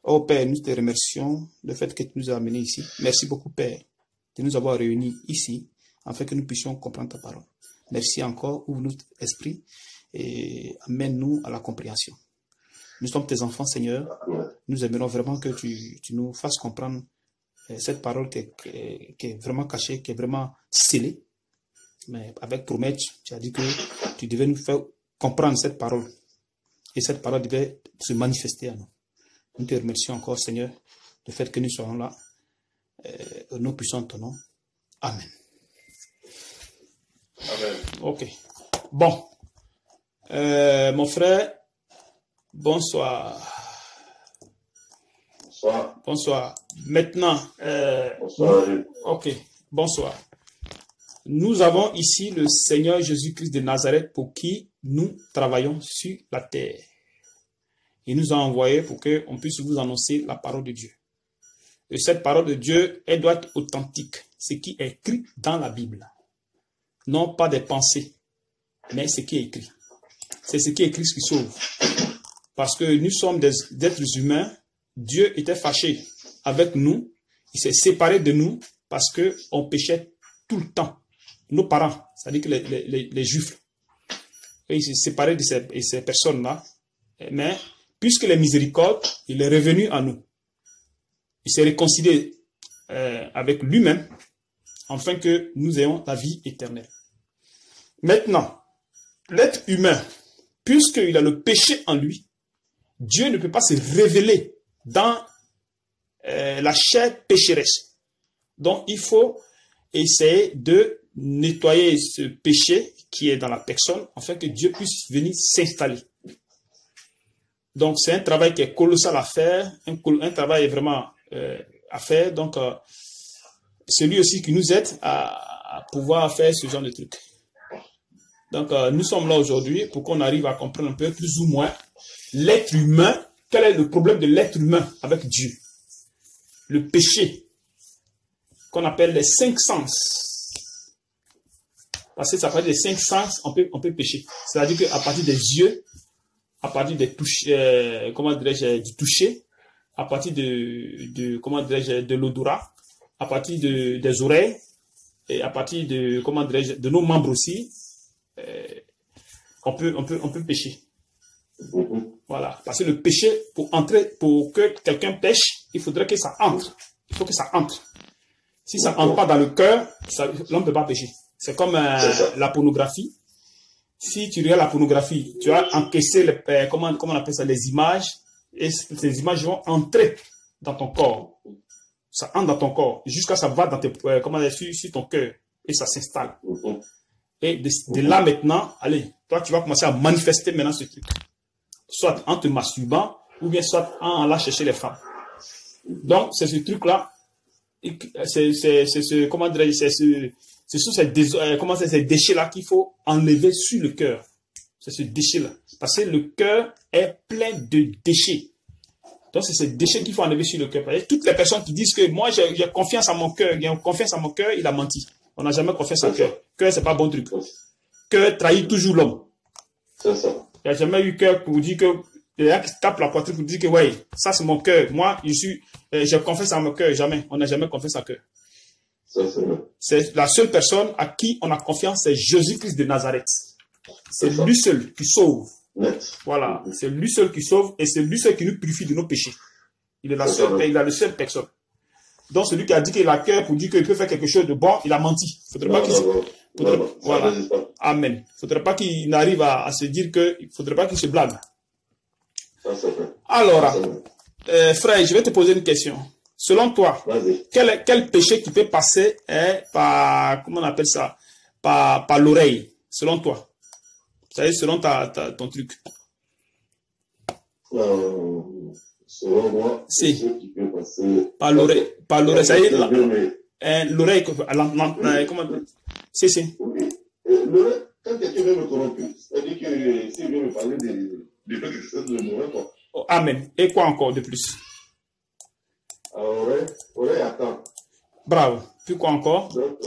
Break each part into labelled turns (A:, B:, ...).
A: Oh Père, nous te remercions du fait que tu nous as amenés ici. Merci beaucoup Père de nous avoir réunis ici afin que nous puissions comprendre ta parole. Merci encore, ouvre notre esprit et amène-nous à la compréhension. Nous sommes tes enfants, Seigneur. Nous aimerons vraiment que tu nous fasses comprendre cette parole qui est vraiment cachée, qui est vraiment scellée. Mais avec promesse, tu as dit que tu devais nous faire comprendre cette parole. Et cette parole devait se manifester à nous. Nous te remercions encore, Seigneur, du fait que nous soyons là. Nous puissions ton nom. Amen.
B: Amen.
A: Ok. Bon. Mon frère, bonsoir.
B: Bonsoir.
A: Bonsoir. Maintenant,
B: Bonsoir.
A: ok. Bonsoir. Nous avons ici le Seigneur Jésus-Christ de Nazareth pour qui nous travaillons sur la terre. Il nous a envoyé pour qu'on puisse vous annoncer la parole de Dieu. Et cette parole de Dieu, elle doit être authentique. Ce qui est écrit dans la Bible. Non pas des pensées, mais ce qui est écrit. C'est ce qui est écrit qui sauve. Parce que nous sommes des êtres humains. Dieu était fâché avec nous. Il s'est séparé de nous parce qu'on péchait tout le temps. Nos parents, c'est-à-dire que les Juifs. Et il s'est séparé de ces personnes-là. Mais puisque les miséricordes, il est revenu à nous. Il s'est réconcilié avec lui-même afin que nous ayons la vie éternelle. Maintenant, l'être humain, puisqu'il a le péché en lui, Dieu ne peut pas se révéler dans la chair pécheresse. Donc, il faut essayer de nettoyer ce péché qui est dans la personne afin que Dieu puisse venir s'installer. Donc, c'est un travail qui est colossal à faire, un travail vraiment à faire. Donc, c'est lui aussi qui nous aide à pouvoir faire ce genre de truc. Donc, nous sommes là aujourd'hui pour qu'on arrive à comprendre un peu plus ou moins l'être humain. Quel est le problème de l'être humain avec Dieu? Le péché qu'on appelle les 5 sens. Parce que ça parle des 5 sens, on peut pécher. C'est-à-dire qu'à partir des yeux, à partir des toucher, du toucher, à partir de l'odorat, à partir des oreilles, et à partir de nos membres aussi, on peut pécher. Voilà. Parce que le péché, pour que quelqu'un pêche, il faudrait que ça entre. Il faut que ça entre. Si ça entre pas dans le cœur, l'homme ne peut pas pécher. C'est comme la pornographie. Si tu regardes la pornographie, tu vas encaisser comment on appelle ça, les images, et ces images vont entrer dans ton corps. Ça entre dans ton corps, jusqu'à ça va dans sur ton cœur, et ça s'installe. Et de là maintenant, allez, toi tu vas commencer à manifester maintenant ce truc. Soit en te masturbant, ou bien soit en allant chercher les femmes. Donc c'est ce truc-là, ce sont ces déchets-là qu'il faut enlever sur le cœur. C'est ce déchet-là. Parce que le cœur est plein de déchets. Donc, c'est ces déchets qu'il faut enlever sur le cœur. Toutes les personnes qui disent que moi, j'ai confiance à mon cœur, il a menti. On n'a jamais confiance en cœur. Cœur, c'est pas bon truc. Cœur trahit toujours l'homme. Il n'y a jamais eu cœur pour dire que, il y a qui tape la poitrine pour dire que, ouais, ça c'est mon cœur. Moi, je confesse à mon cœur. Jamais. On n'a jamais confiance à cœur. C'est la seule personne à qui on a confiance, c'est Jésus-Christ de Nazareth. C'est lui seul qui sauve. Voilà, c'est lui seul qui sauve et c'est lui seul qui nous purifie de nos péchés. Il est la seule personne. Donc celui qui a dit qu'il a cœur pour dire qu'il peut faire quelque chose de bon, il a menti. Voilà. Amen. Il ne faudrait pas qu'il arrive à se dire qu'il ne faudrait pas qu'il se blague. Alors, frère, je vais te poser une question. Selon toi, quel péché qui peut passer par, comment on appelle ça, par l'oreille, selon toi? C'est-à-dire selon ton truc.
B: Selon moi,
A: c'est
B: qui peut passer
A: par l'oreille. Par l'oreille, c'est-à-dire l'oreille, comment? C'est.
B: Oui. L'oreille, quand quelqu'un veut me corrompre, c'est-à-dire que s'il veut me parler de quelque chose de mauvais, quoi.
A: Oh, amen. Et quoi encore de plus?
B: Oreille attend.
A: Bravo. Puis quoi encore?
B: Donc,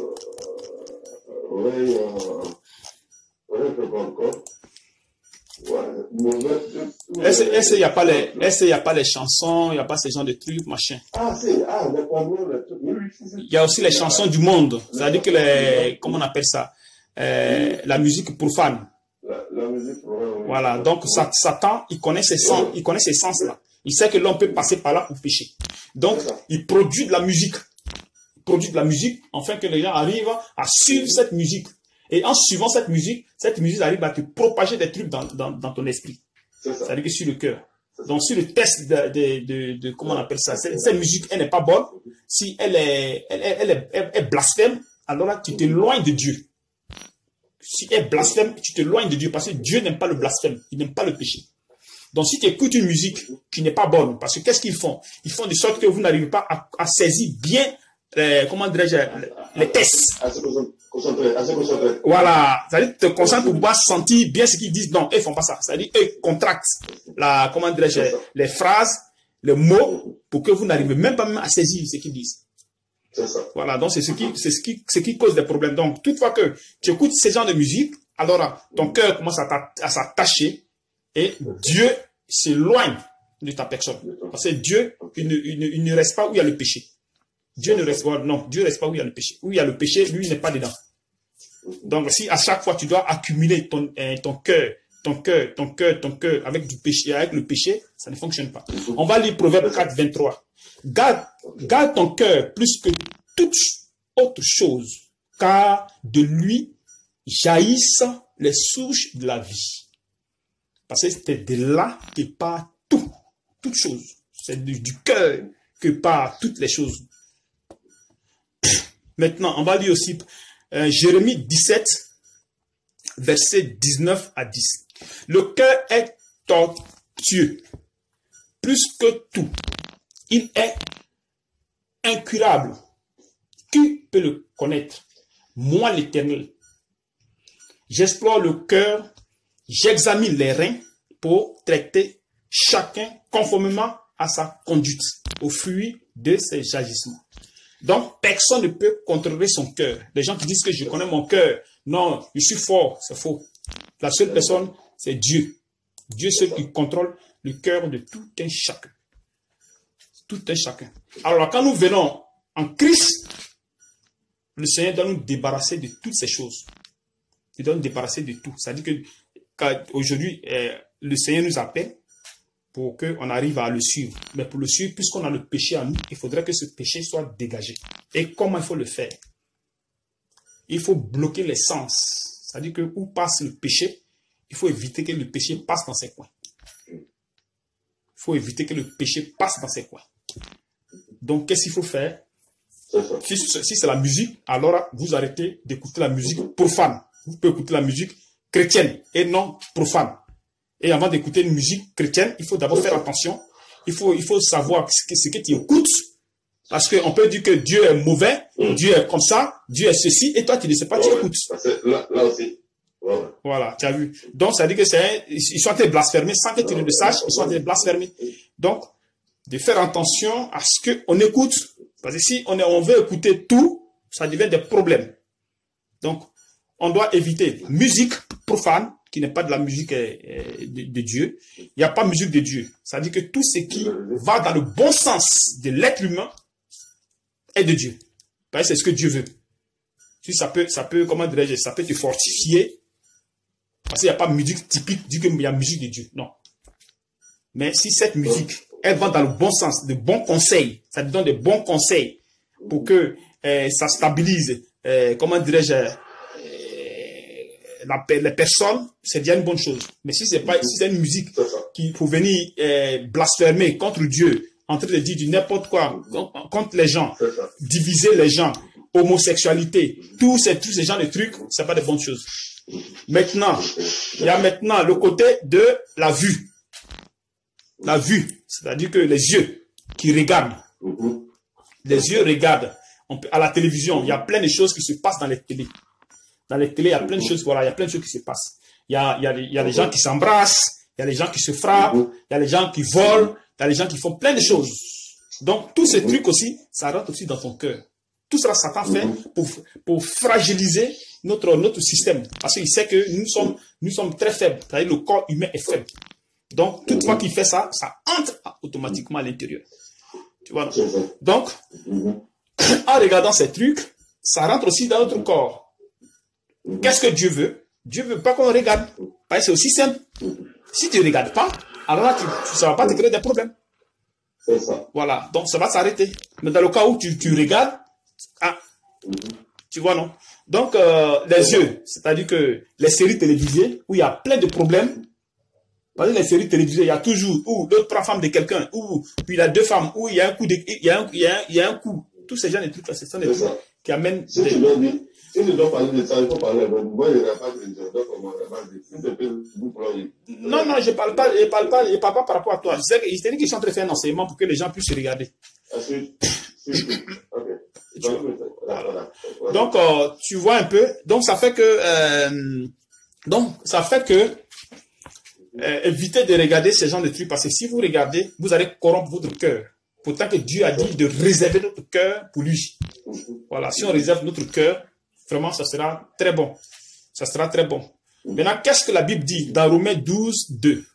B: oreille fait quoi encore? Ouais.
A: Est-ce qu'il n'y a pas les, est-ce qu'il y a pas les chansons, il n'y a pas ce genre de trucs, machin. Il y a aussi les chansons du monde. C'est-à-dire que les, comment on appelle ça? La musique profane.
B: La musique profane.
A: Voilà. Donc, Satan, il connaît ces sens, il connaît ces sens-là. Il sait que l'homme peut passer par là pour pécher. Donc, il produit de la musique. Il produit de la musique, afin que les gens arrivent à suivre cette musique. Et en suivant cette musique arrive à te propager des trucs dans ton esprit. C'est-à-dire que sur le cœur. Donc, sur le test de comment on appelle ça, cette musique, elle n'est pas bonne. Si elle est blasphème, alors là, tu t'éloignes de Dieu. Si elle blasphème, tu t'éloignes de Dieu, parce que Dieu n'aime pas le blasphème, il n'aime pas le péché. Donc, si tu écoutes une musique qui n'est pas bonne, parce que qu'est-ce qu'ils font? Ils font de sorte que vous n'arrivez pas à saisir bien, comment dirais-je, les tests.
B: À se concentrer.
A: Voilà. C'est-à-dire, te concentres pour pouvoir sentir bien ce qu'ils disent. Non, ils font pas ça. C'est-à-dire, ils contractent comment dirais-je, les phrases, les mots, pour que vous n'arrivez même pas à saisir ce qu'ils disent.
B: C'est ça.
A: Voilà. Donc, c'est ce qui cause des problèmes. Donc, toutefois que tu écoutes ce genre de musique, alors, ton cœur commence à s'attacher et Dieu s'éloigne de ta personne. Parce que Dieu, il ne reste pas où il y a le péché. Dieu ne reste pas, non, Dieu ne reste pas où il y a le péché. Où il y a le péché, lui, il n'est pas dedans. Donc, si à chaque fois tu dois accumuler ton cœur avec du péché, avec le péché, ça ne fonctionne pas. On va lire Proverbe 4, 23. Garde ton cœur plus que toute autre chose, car de lui jaillissent les sources de la vie. Parce que c'est de là que part toute chose. C'est du cœur que part toutes les choses. Maintenant, on va lire aussi Jérémie 17, versets 19 à 10. Le cœur est tortueux, plus que tout. Il est incurable. Qui peut le connaître? Moi, l'Éternel. J'explore le cœur, j'examine les reins pour traiter chacun conformément à sa conduite, au fruit de ses agissements. Donc, personne ne peut contrôler son cœur. Les gens qui disent que je connais mon cœur, non, je suis fort, c'est faux. La seule personne, c'est Dieu. Dieu seul qui contrôle le cœur de tout un chacun. Tout un chacun. Alors, quand nous venons en Christ, le Seigneur doit nous débarrasser de toutes ces choses. Il doit nous débarrasser de tout. C'est-à-dire que aujourd'hui, le Seigneur nous appelle pour qu'on arrive à le suivre. Mais pour le suivre, puisqu'on a le péché en nous, il faudrait que ce péché soit dégagé. Et comment il faut le faire? Il faut bloquer les sens. C'est-à-dire que où passe le péché, il faut éviter que le péché passe dans ses coins. Il faut éviter que le péché passe dans ses coins. Donc, qu'est-ce qu'il faut faire? Si c'est la musique, alors vous arrêtez d'écouter la musique profane. Vous pouvez écouter la musique chrétienne et non profane. Et avant d'écouter une musique chrétienne, il faut d'abord faire attention. Il faut savoir ce que tu écoutes. Parce qu'on peut dire que Dieu est mauvais, Dieu est comme ça, Dieu est ceci, et toi tu ne sais pas, tu écoutes.
B: Là aussi.
A: Voilà, tu as vu. Donc, ça veut dire que ils sont en train de blasphémer sans que tu ne le saches, ils sont en train de blasphémer. Donc, de faire attention à ce qu'on écoute. Parce que si on veut écouter tout, ça devient des problèmes. Donc, on doit éviter musique profane, qui n'est pas de la musique de Dieu. Il n'y a pas musique de Dieu. Ça veut dire que tout ce qui va dans le bon sens de l'être humain est de Dieu. Parce que c'est ce que Dieu veut. Si ça peut, comment dirais-je, ça peut te fortifier. Parce qu'il n'y a pas de musique typique, dit qu'il y a musique de Dieu. Non. Mais si cette musique, elle va dans le bon sens, de bons conseils, ça te donne de bons conseils pour que ça stabilise, comment dirais-je, les personnes, c'est déjà une bonne chose. Mais si c'est une musique qui pour venir blasphémer contre Dieu, en train de dire du n'importe quoi contre les gens, diviser les gens, homosexualité, tous ces gens de trucs, c'est pas de bonnes choses. Maintenant, il y a maintenant le côté de la vue. La vue, c'est-à-dire que les yeux qui regardent. Les yeux regardent. À la télévision, il y a plein de choses qui se passent dans les télés. Dans les télés, il y a plein de choses, voilà, il y a plein de choses qui se passent. Il y a des gens qui s'embrassent, il y a des gens qui se frappent, il y a des gens qui volent, il y a des gens qui font plein de choses. Donc, tous ces trucs aussi, ça rentre aussi dans ton cœur. Tout cela, Satan fait pour fragiliser notre système. Parce qu'il sait que nous sommes très faibles. C'est-à-dire le corps humain est faible. Donc, toute fois qu'il fait ça, ça entre automatiquement à l'intérieur. Tu vois? Donc, en regardant ces trucs, ça rentre aussi dans notre corps. Qu'est-ce que Dieu veut? Dieu veut pas qu'on regarde. Parce que c'est aussi simple. Si tu ne regardes pas, alors là, ça ne va pas te créer des problèmes.
B: C'est ça.
A: Voilà. Donc, ça va s'arrêter. Mais dans le cas où tu regardes, tu vois, non? Donc, les yeux, c'est-à-dire que les séries télévisées, où il y a plein de problèmes, parce que les séries télévisées, il y a toujours, où l'autre prend femme de quelqu'un, ou puis il y a deux femmes, où il y a un coup, il y a un coup. Tous ces gens de trucs, ce sont des trucs qui amènent...
B: Si tu dois parler de ça, il faut parler. Moi, je n'ai pas de
A: Non, non, je parle pas par rapport à toi. Je t'ai dit qu'ils sont en train de faire un enseignement pour que les gens puissent se regarder. Donc, tu vois un peu. Donc, ça fait que, évitez de regarder ces genres de trucs parce que si vous regardez, vous allez corrompre votre cœur. Pourtant que Dieu a dit de réserver notre cœur pour lui. Voilà, si on réserve notre cœur, vraiment, ça sera très bon. Ça sera très bon. Maintenant, qu'est-ce que la Bible dit dans Romains 12, 2?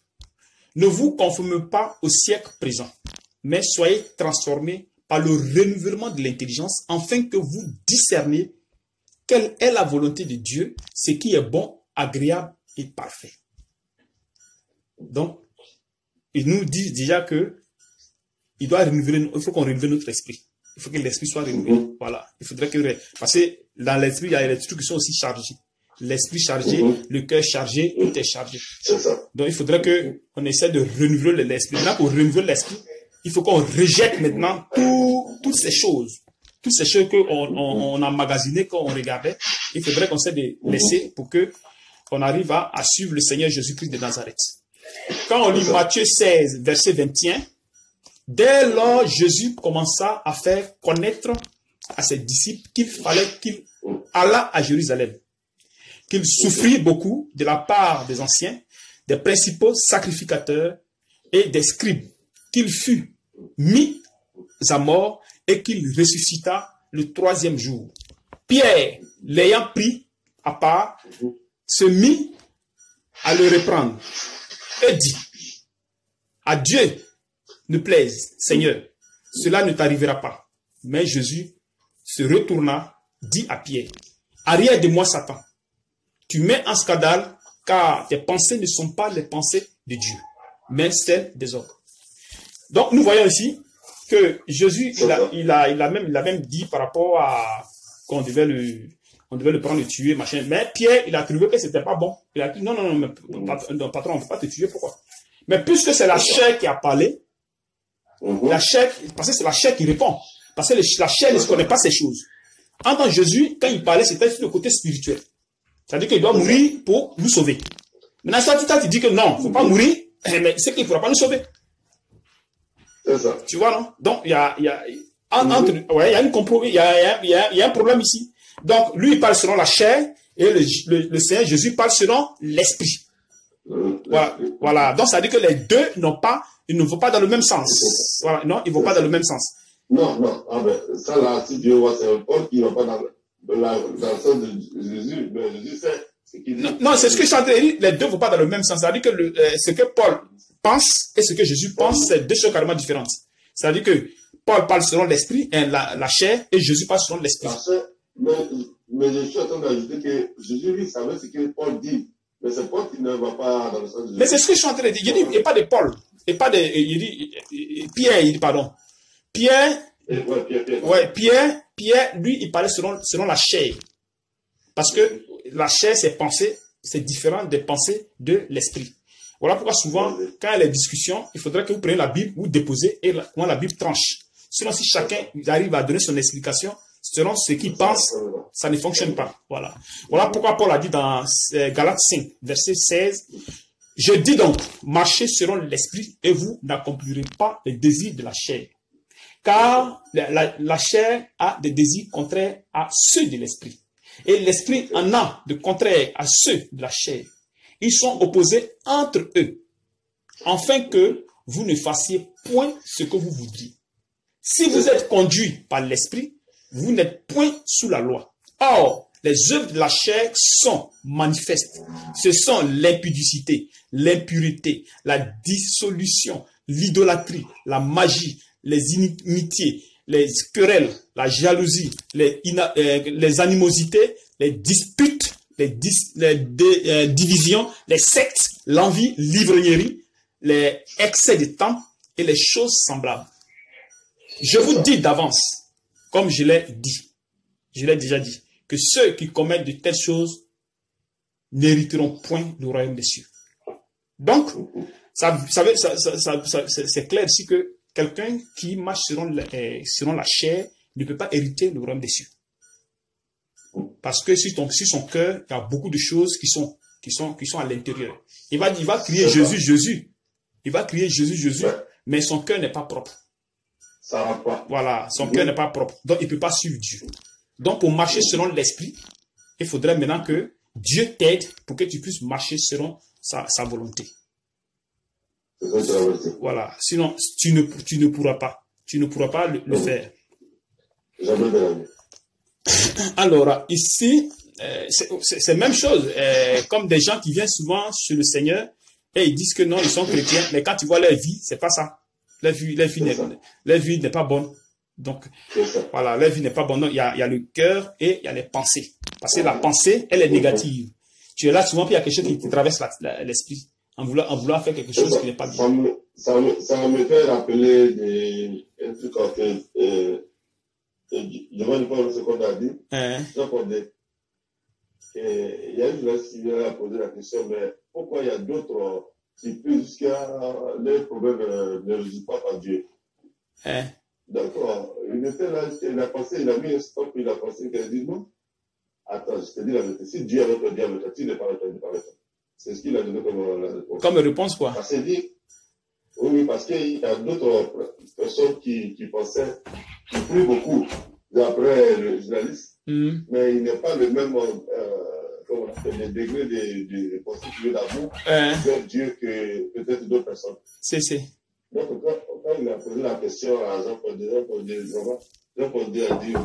A: Ne vous conformez pas au siècle présent, mais soyez transformés par le renouvellement de l'intelligence, afin que vous discerniez quelle est la volonté de Dieu, ce qui est bon, agréable et parfait. Donc, il nous dit déjà que il faut qu'on renouvelle notre esprit. Il faut que l'esprit soit renouvelé. Voilà. Il faudrait que, parce que dans l'esprit, il y a des trucs qui sont aussi chargés. L'esprit chargé, le cœur chargé, tout est chargé. Donc, il faudrait qu'on essaie de renouveler l'esprit. Maintenant, pour renouveler l'esprit, il faut qu'on rejette maintenant toutes ces choses. Toutes ces choses qu'on a emmagasinées, qu'on regardait. Il faudrait qu'on essaie de laisser pour qu'on arrive à suivre le Seigneur Jésus-Christ de Nazareth. Quand on lit Matthieu 16, verset 21, dès lors, Jésus commença à faire connaître à ses disciples qu'il fallait qu'il allât à Jérusalem, qu'il souffrit beaucoup de la part des anciens, des principaux sacrificateurs et des scribes, qu'il fut mis à mort et qu'il ressuscita le troisième jour. Pierre, l'ayant pris à part, se mit à le reprendre et dit, à Dieu ne plaise, Seigneur, cela ne t'arrivera pas. Mais Jésus se retourna, dit à Pierre, arrière de moi, Satan. Tu mets en scandale, car tes pensées ne sont pas les pensées de Dieu, mais celles des hommes. Donc, nous voyons ici que Jésus, il a même dit par rapport à qu'on devait le prendre, le tuer, machin. Mais Pierre, il a trouvé que c'était pas bon. Il a dit, non, mais, patron, on ne peut pas te tuer, pourquoi? Mais puisque c'est la chair qui a parlé, la chair, parce que c'est la chair qui répond. Parce que la chair ne connaît pas ces choses. En tant que Jésus, quand il parlait, c'était sur le côté spirituel. C'est-à-dire qu'il doit mourir pour nous sauver. Maintenant, ça, tu dis que non, il ne faut pas mourir, mais c'est qu'il ne pourra pas nous sauver.
B: C'est ça.
A: Tu vois, non? Donc, il y a une compromis, il y a un problème ici. Donc, lui, il parle selon la chair, et le Seigneur Jésus parle selon l'esprit. Voilà. Donc, ça veut dire que les deux ils ne vont pas dans le même sens. Voilà. Non, ils ne vont pas dans le même sens.
B: Non. Ah ben, ça là, si Dieu voit, c'est un Paul qui ne va pas dans le sens de Jésus. Mais Jésus sait ce qu'il dit. Non,
A: c'est ce que je suis en train de dire. Les deux ne vont pas dans le même sens. C'est-à-dire que ce que Paul pense et ce que Jésus pense, c'est deux choses carrément différentes. C'est-à-dire que Paul parle selon l'esprit, la chair, et Jésus parle selon l'esprit.
B: Mais je suis en train d'ajouter que Jésus, lui, savait ce que Paul dit. Mais c'est Paul qui ne va pas dans le sens de Jésus.
A: Mais c'est ce que je suis en train de dire. Il dit, il n'y a pas de Paul. Il dit Pierre, il dit, pardon. Pierre, lui, il parlait selon la chair. Parce que la chair, ses pensées, c'est différent des pensées de l'esprit. Voilà pourquoi souvent, quand il y a les discussions, il faudrait que vous preniez la Bible, vous déposez et comment la Bible tranche. Sinon, si chacun arrive à donner son explication selon ce qu'il pense, ça ne fonctionne pas. Voilà pourquoi Paul a dit dans Galates 5, verset 16, « Je dis donc, marchez selon l'esprit et vous n'accomplirez pas les désirs de la chair. Car la chair a des désirs contraires à ceux de l'esprit. Et l'esprit en a de contraires à ceux de la chair. Ils sont opposés entre eux, afin que vous ne fassiez point ce que vous voudriez. Si vous êtes conduit par l'esprit, vous n'êtes point sous la loi. Or, les œuvres de la chair sont manifestes. Ce sont l'impudicité, l'impureté, la dissolution, l'idolâtrie, la magie, les inimitiés, les querelles, la jalousie, les animosités, les disputes, les divisions, les sectes, l'envie, l'ivrognerie, les excès de temps et les choses semblables. Je vous dis d'avance, comme je l'ai déjà dit, que ceux qui commettent de telles choses n'hériteront point le royaume des cieux. Donc, c'est clair ici que quelqu'un qui marche selon la chair ne peut pas hériter le royaume des cieux. Parce que sur son cœur, il y a beaucoup de choses qui sont à l'intérieur. Il va crier Jésus, Jésus. Il va crier Jésus, Jésus, mais son cœur n'est pas propre.
B: Ça va pas.
A: Voilà, son cœur n'est pas propre. Donc, il ne peut pas suivre Dieu. Donc, pour marcher selon l'esprit, il faudrait maintenant que Dieu t'aide pour que tu puisses marcher selon sa volonté. Voilà, sinon, tu ne pourras pas. Tu ne pourras pas le faire.
B: Jamais de la vie.
A: Alors, ici, c'est la même chose. Comme des gens qui viennent souvent chez le Seigneur et ils disent que non, ils sont chrétiens, mais quand tu vois leur vie, c'est pas ça. Leur vie n'est pas bonne. Donc, voilà, leur vie n'est pas bonne. Donc, il y a le cœur et il y a les pensées. Parce que la pensée, elle est négative. Tu es là souvent, puis il y a quelque chose qui te traverse l'esprit en voulant faire quelque chose qui n'est pas bien.
B: Ça me fait rappeler un truc que je ne vais pas ce qu'on a dit. Il y a une journaliste qui vient poser la question, mais pourquoi il y a d'autres qui plus jusqu'à les problèmes ne résolvent pas par Dieu? D'accord. Il était là, il a pensé, il a mis un stop, il a pensé qu'elle dit non. Attends, je te dis la vérité. Si Dieu est avec toi, Dieu est avec toi. Tu n'es pas avec toi, il n'est pas avec toi. C'est ce qu'il a donné comme réponse.
A: Comme réponse, quoi?
B: Parce qu'il dit, oui, parce qu'il y a d'autres personnes qui pensaient, qui prient beaucoup, d'après le journaliste, mais il n'est pas le même comment on appelle, le degré de constitué d'amour vers Dieu que peut-être d'autres personnes.
A: C'est.
B: Donc, quand il a posé la question à Jean-Paul II, Jean-Paul II a dit que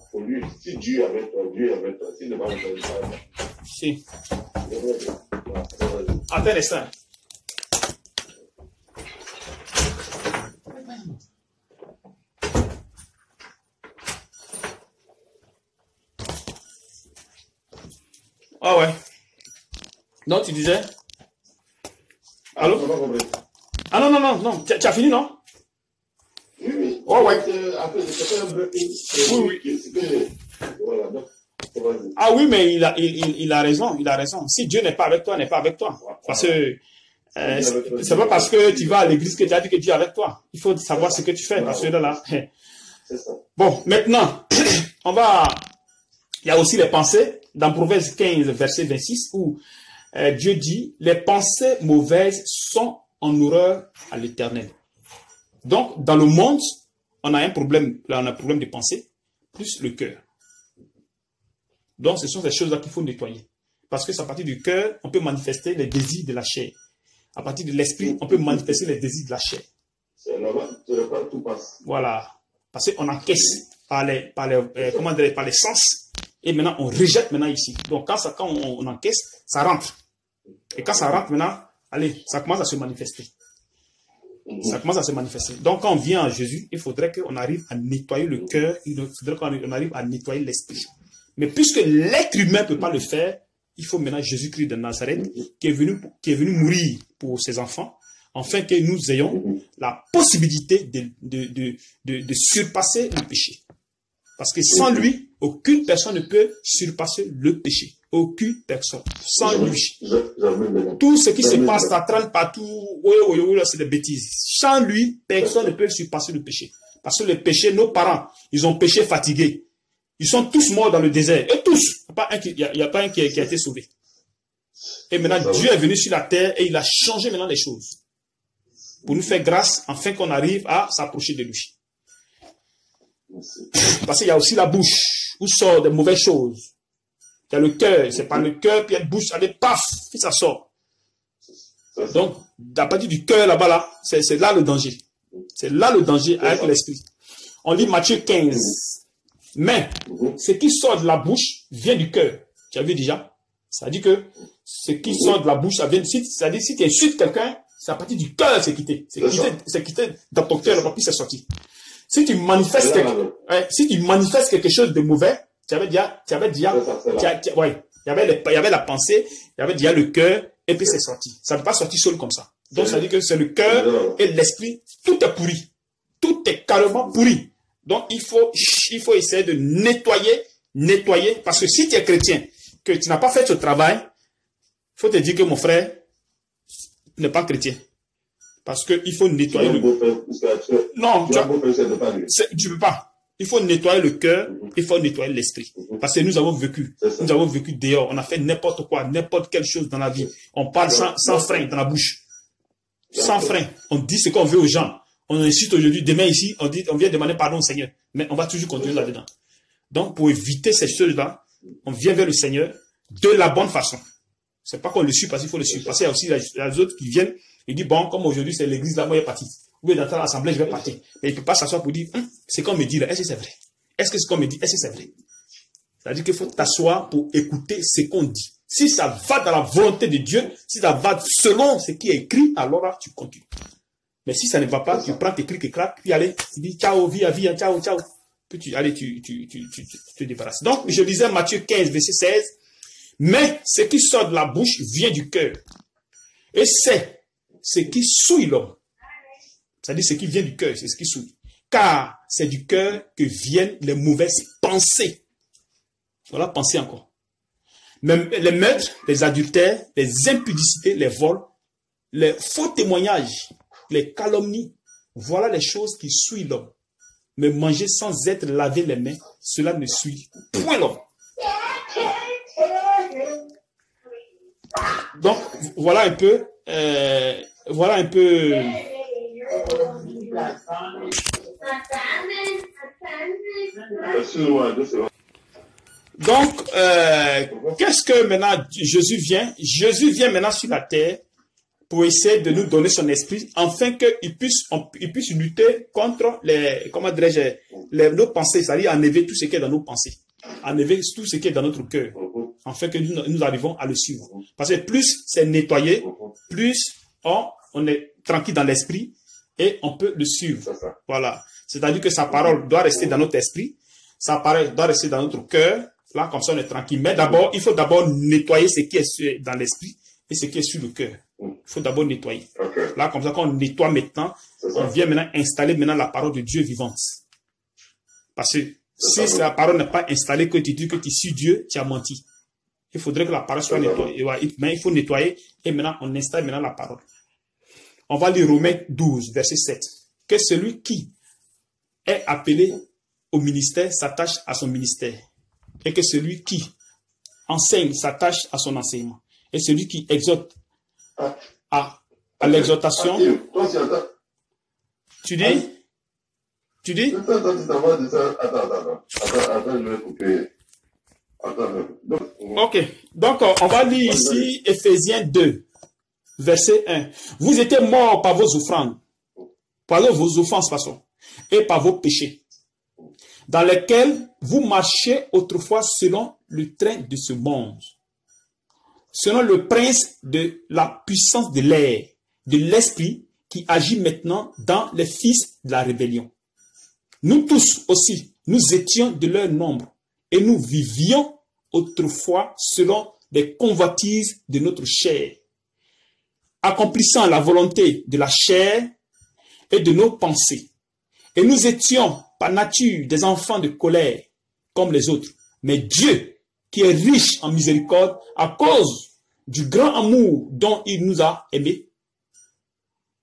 B: pour lui, si Dieu est avec toi, Dieu est avec toi. S'il n'est pas avec toi, il n'est pas avec toi.
A: Si. Attends un instant. Ah ouais. Donc, tu disais? Allô? Ah non. Tu as fini, non?
B: Oui.
A: Oh ouais.
B: Oui. Voilà, donc,
A: ah oui, mais il a raison. Si Dieu n'est pas avec toi, n'est pas avec toi. Parce que c'est pas parce que tu vas à l'église que tu as dit que Dieu est avec toi. Il faut savoir ce que tu fais. Parce que là. Bon, maintenant, il y a aussi les pensées. Dans Proverbe 15, verset 26, où Dieu dit, les pensées mauvaises sont en horreur à l'Éternel. Donc, dans le monde, on a un problème de pensée, plus le cœur. Donc, ce sont ces choses-là qu'il faut nettoyer. Parce que c'est à partir du cœur, on peut manifester les désirs de la chair. À partir de l'esprit, on peut manifester les désirs de la chair.
B: C'est là-bas, tout passe.
A: Voilà. Parce qu'on encaisse par les sens. Et maintenant, on rejette maintenant ici. Donc, quand on encaisse, ça rentre. Et quand ça rentre maintenant, allez, ça commence à se manifester. Ça commence à se manifester. Donc, quand on vient à Jésus, il faudrait qu'on arrive à nettoyer le cœur. Il faudrait qu'on arrive à nettoyer l'esprit. Mais puisque l'être humain ne peut pas le faire, il faut maintenant Jésus-Christ de Nazareth qui est venu mourir pour ses enfants, afin que nous ayons la possibilité de surpasser le péché. Parce que sans lui, aucune personne ne peut surpasser le péché. Aucune personne. Sans lui. Tout ce qui se passe, ça traîne partout. C'est des bêtises. Sans lui, personne ne peut surpasser le péché. Parce que le péché, nos parents, ils ont péché fatigué. Ils sont tous morts dans le désert. Et tous. Il n'y a pas un qui a été sauvé. Et maintenant, Dieu est venu sur la terre et il a changé maintenant les choses. Pour nous faire grâce, afin qu'on arrive à s'approcher de lui. Parce qu'il y a aussi la bouche, où sortent des mauvaises choses. Il y a le cœur, c'est par le cœur, puis il y a une bouche, allez, paf, puis ça sort. Donc, à partir du cœur là-bas, là, c'est là le danger. C'est là le danger avec l'esprit. On lit Matthieu 15. Mais ce qui sort de la bouche vient du cœur. Tu as vu déjà? Ça dit que ce qui sort de la bouche, ça vient. Ça dit si tu insultes quelqu'un, c'est à partir du cœur, c'est quitté. C'est quitté dans ton cœur, puis c'est sorti. Si tu manifestes quelque chose de mauvais, il y avait la pensée, il y avait déjà le cœur, et puis c'est sorti. Ça ne peut pas sortir seul comme ça. Donc, ça veut dire que c'est le cœur et l'esprit, tout est pourri. Tout est carrément pourri. Donc, il faut essayer de nettoyer, parce que si tu es chrétien, que tu n'as pas fait ce travail, il faut te dire que mon frère, tu n'es pas chrétien. Parce qu'il faut nettoyer Non, tu ne peux pas. Il faut nettoyer le cœur, il faut nettoyer l'esprit. Parce que nous avons vécu dehors, on a fait n'importe quoi, n'importe quelle chose dans la vie. On parle sans frein dans la bouche. Sans frein. On dit ce qu'on veut aux gens. On insulte aujourd'hui, demain ici, on vient demander pardon au Seigneur. Mais on va toujours continuer là-dedans. Donc, pour éviter ces choses-là, on vient vers le Seigneur de la bonne façon. C'est pas qu'on le suit parce qu'il faut le suivre. Parce qu'il y a aussi les autres qui viennent et disent, bon, comme aujourd'hui c'est l'église là, moi je vais partir. Vous êtes dans l'assemblée, je vais partir. Mais il ne peut pas s'asseoir pour dire, c'est qu'on me dit là, est-ce que c'est vrai? Est-ce que ce qu'on me dit, est-ce que c'est vrai? C'est-à-dire qu'il faut t'asseoir pour écouter ce qu'on dit. Si ça va dans la volonté de Dieu, si ça va selon ce qui est écrit, alors là, tu continues. Mais si ça ne va pas, tu prends tes clics et claques, puis allez, tu dis ciao, via, ciao, ciao. Puis tu te débarrasses. Donc, je lisais Matthieu 15, verset 16. Mais ce qui sort de la bouche vient du cœur. Et c'est ce qui souille l'homme. C'est-à-dire ce qui vient du cœur, c'est ce qui souille. Car c'est du cœur que viennent les mauvaises pensées. Voilà, pensez encore. Même les meurtres, les adultères, les impudicités, les vols, les faux témoignages, les calomnies. Voilà les choses qui souillent l'homme. Mais manger sans être lavé les mains, cela ne souille point l'homme. Donc, voilà un peu. Donc, qu'est-ce que maintenant Jésus vient? Jésus vient maintenant sur la terre pour essayer de nous donner son esprit, afin qu'il puisse lutter contre nos pensées, c'est-à-dire enlever tout ce qui est dans nos pensées, enlever tout ce qui est dans notre cœur, afin que nous arrivons à le suivre. Parce que plus c'est nettoyé, plus on est tranquille dans l'esprit et on peut le suivre. Voilà. C'est-à-dire que sa parole doit rester dans notre esprit, sa parole doit rester dans notre cœur. Là, comme ça, on est tranquille. Mais d'abord, il faut d'abord nettoyer ce qui est dans l'esprit et ce qui est sur le cœur. Il faut d'abord nettoyer. Là, comme ça, quand on nettoie maintenant, on vient maintenant installer la parole de Dieu vivante. Parce que si la parole n'est pas installée, que tu dis que tu suis Dieu, tu as menti. Il faudrait que la parole soit nettoyée. Mais il faut nettoyer et maintenant, on installe la parole. On va lire Romains 12, verset 7. Que celui qui est appelé au ministère s'attache à son ministère. Et que celui qui enseigne s'attache à son enseignement. Et celui qui exhorte à l'exhortation. Tu dis? Ok. Donc, on va lire ici Éphésiens 2, verset 1. Vous étiez morts par vos offrandes, par vos offenses, et par vos péchés, dans lesquels vous marchiez autrefois selon le train de ce monde, selon le prince de la puissance de l'air, de l'esprit qui agit maintenant dans les fils de la rébellion. Nous tous aussi, nous étions de leur nombre et nous vivions autrefois selon les convoitises de notre chair, accomplissant la volonté de la chair et de nos pensées. Et nous étions par nature des enfants de colère comme les autres. Mais Dieu, qui est riche en miséricorde, à cause du grand amour dont il nous a aimés,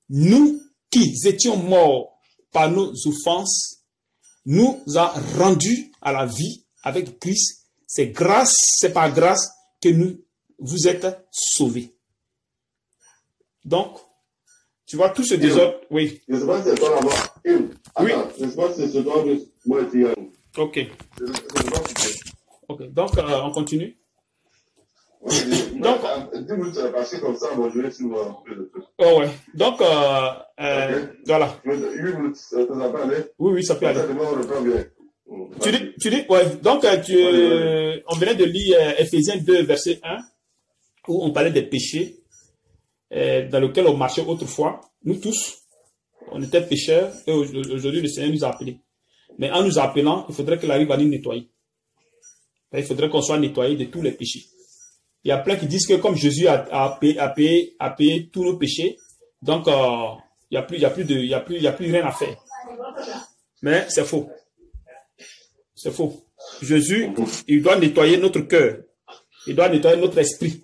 A: nous qui étions morts par nos offenses, nous a rendus à la vie avec Christ. C'est par grâce que vous êtes sauvés. Donc, tu vois, tout ce désordre, oui. Oui. Ok. Ok, donc on continue. Donc,
B: 10 minutes passées comme ça, je vais sur un peu de trucs.
A: Oh ouais. Donc, voilà.
B: 8 minutes, ça peut aller?
A: Oui, ça peut aller. Tu dis, ouais. Donc, on venait de lire Ephésiens 2, verset 1, où on parlait des péchés dans lesquels on marchait autrefois. Nous tous, on était pécheurs et aujourd'hui, le Seigneur nous a appelés. Mais en nous appelant, il faudrait qu'il arrive à nous nettoyer. Il faudrait qu'on soit nettoyé de tous les péchés. Il y a plein qui disent que comme Jésus a payé tous nos péchés, donc il n'y a plus rien à faire. Mais c'est faux. C'est faux. Jésus, il doit nettoyer notre cœur. Il doit nettoyer notre esprit.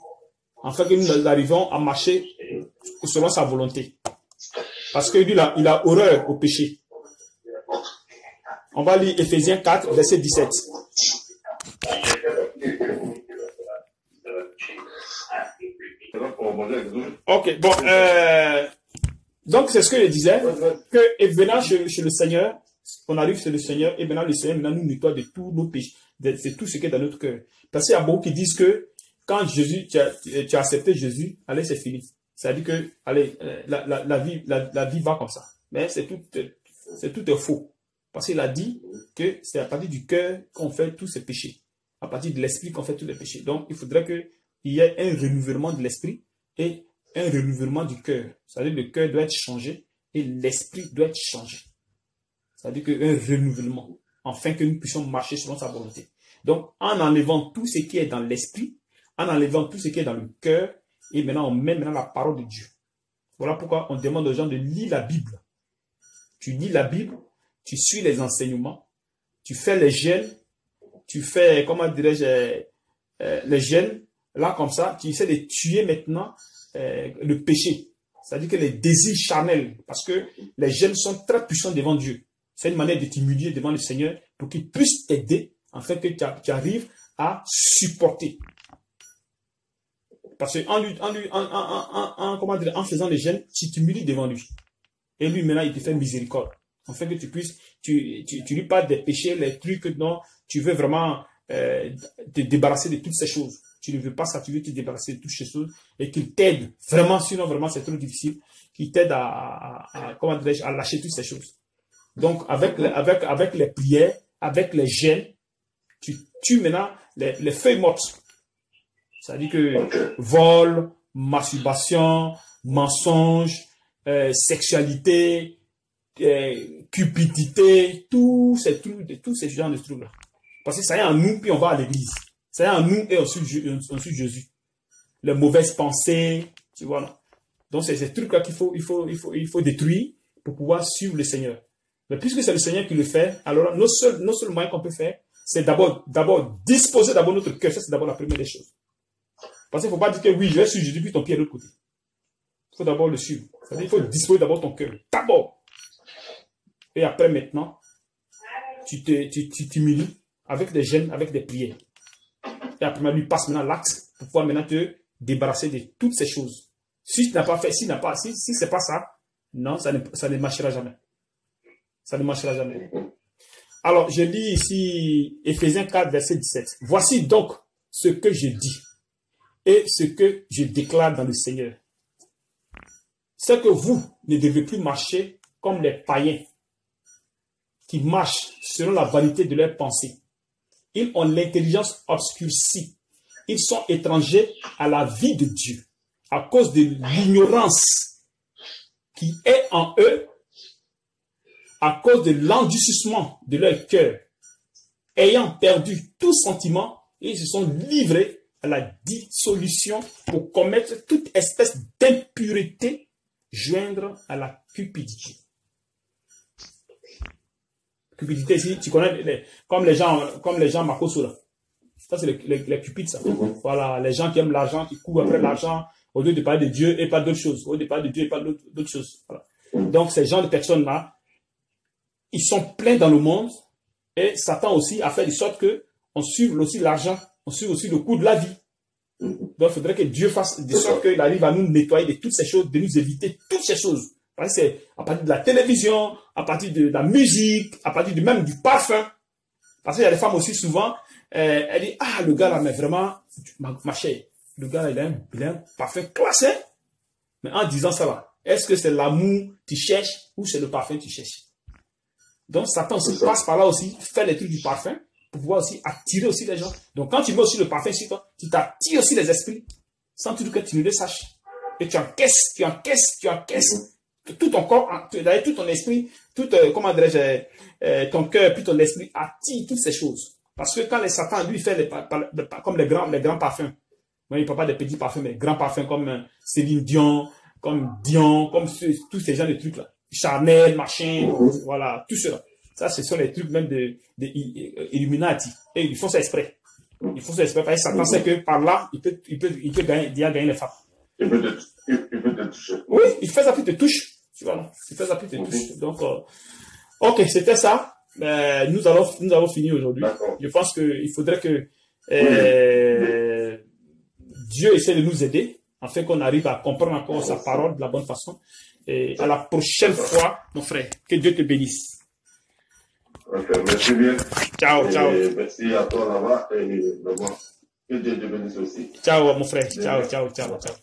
A: Afin que nous arrivions à marcher selon sa volonté. Parce que lui, il a horreur au péché. On va lire Ephésiens 4, verset 17. Ok, bon. Donc, c'est ce que je disais. Que, et venant chez le Seigneur, on arrive chez le Seigneur, et maintenant le Seigneur nous nettoie de tous nos péchés, de tout ce qui est dans notre cœur. Parce qu'il y a beaucoup qui disent que quand Jésus, tu as accepté Jésus, allez, c'est fini. Ça dit que, allez, la vie va comme ça. Mais c'est tout est faux. Parce qu'il a dit que c'est à partir du cœur qu'on fait tous ces péchés. À partir de l'esprit qu'on fait tous les péchés. Donc, il faudrait qu'il y ait un renouvellement de l'esprit et un renouvellement du cœur. C'est-à-dire que le cœur doit être changé et l'esprit doit être changé. C'est-à-dire qu'un renouvellement, afin que nous puissions marcher selon sa volonté. Donc, en enlevant tout ce qui est dans l'esprit, en enlevant tout ce qui est dans le cœur, et maintenant on met la parole de Dieu. Voilà pourquoi on demande aux gens de lire la Bible. Tu lis la Bible, tu suis les enseignements, tu fais les jeûnes, tu fais, comment dirais-je, les jeûnes, là comme ça, tu essaies de tuer maintenant le péché. C'est-à-dire que les désirs charnels, parce que les jeûnes sont très puissants devant Dieu. C'est une manière de t'humilier devant le Seigneur pour qu'il puisse t'aider, afin que tu arrives à supporter. Parce que en faisant les jeûnes, tu t'humilies devant lui. Et lui, maintenant, il te fait miséricorde. Afin que tu puisses, tu lui parles des péchés, les trucs dont tu veux vraiment te débarrasser de toutes ces choses. Tu ne veux pas ça, tu veux te débarrasser de toutes ces choses et qu'il t'aide vraiment, sinon vraiment c'est trop difficile, qu'il t'aide à lâcher toutes ces choses. Donc, avec les prières, avec les jeûnes, tu tues maintenant les feuilles mortes. C'est-à-dire que vol, masturbation, mensonge, sexualité, cupidité, tous ces genres de trucs-là. Parce que ça y est en nous, puis on va à l'église. Ça y est en nous et on suit Jésus. Les mauvaises pensées, tu vois là. Donc c'est ces trucs-là qu'il faut détruire pour pouvoir suivre le Seigneur. Mais puisque c'est le Seigneur qui le fait, alors nos seuls moyens qu'on peut faire, c'est d'abord disposer d'abord notre cœur. Ça, c'est d'abord la première des choses. Parce qu'il ne faut pas dire que oui, je vais suivre Jésus, puis ton pied de l'autre côté. Il faut d'abord le suivre. C'est-à-dire qu'il faut disposer d'abord ton cœur. D'abord. Et après, maintenant, tu t'humilies avec des jeûnes, avec des prières. Et après, lui passe maintenant l'acte pour pouvoir maintenant te débarrasser de toutes ces choses. Si tu n'as pas fait, si c'est pas ça, non, ça ne marchera jamais. Ça ne marchera jamais. Alors, je lis ici Ephésiens 4, verset 17. Voici donc ce que je dis et ce que je déclare dans le Seigneur. C'est que vous ne devez plus marcher comme les païens qui marchent selon la vanité de leurs pensées. Ils ont l'intelligence obscurcie. Ils sont étrangers à la vie de Dieu à cause de l'ignorance qui est en eux, à cause de l'endurcissement de leur cœur. Ayant perdu tout sentiment, ils se sont livrés à la dissolution pour commettre toute espèce d'impureté, joindre à la cupidité. Cupidité ici, tu connais comme les gens Makoso là. Ça c'est les cupides ça. Voilà, les gens qui aiment l'argent, qui courent après l'argent au lieu de parler de Dieu et pas d'autres choses. Au lieu de parler de Dieu et pas d'autres choses. Voilà. Donc ces gens de personnes là, ils sont pleins dans le monde et Satan aussi a fait de sorte que on suive aussi l'argent, on suive aussi le cours de la vie. Donc il faudrait que Dieu fasse de sorte qu'il arrive à nous nettoyer de toutes ces choses, de nous éviter toutes ces choses. Parce que c'est à partir de la télévision, à partir de la musique, à partir même du parfum. Parce qu'il y a des femmes aussi souvent, elles disent, ah, le gars là, mais vraiment, ma chère, le gars il a un parfum classé. Mais en disant ça là, est-ce que c'est l'amour que tu cherches ou c'est le parfum que tu cherches? Donc, Satan aussi passe par là aussi, fait les trucs du parfum, pour pouvoir aussi attirer aussi les gens. Donc, quand tu mets aussi le parfum sur toi, tu t'attires aussi les esprits, sans que tu ne le saches. Et tu encaisses. Tout ton corps, d'ailleurs, tout ton esprit, tout, comment dirais-je, ton cœur, puis ton esprit attire toutes ces choses. Parce que quand les Satan, lui, fait comme les grands parfums, moi, il ne parle pas des petits parfums, mais les grands parfums comme Céline Dion, comme tous ces gens de trucs là. Chanel, machin, voilà, tout cela. Ça, ce sont les trucs même de Illuminati. Et ils font ça exprès. Ils font ça exprès parce que Satan sait que par là, il peut gagner les femmes.
B: Il peut te toucher.
A: Oui, il fait ça puis te touche. Voilà. Il fait ça puis te touche. Donc, ok, c'était ça. Nous avons fini aujourd'hui. Je pense qu'il faudrait que Dieu essaie de nous aider afin qu'on arrive à comprendre encore sa parole de la bonne façon. Et à la prochaine fois, mon frère. Que Dieu te bénisse.
B: Ok, merci bien.
A: Ciao, ciao.
B: Merci à toi là-bas et d'abord, que Dieu te bénisse aussi.
A: Ciao, mon frère. Ciao, ciao, ciao, ciao.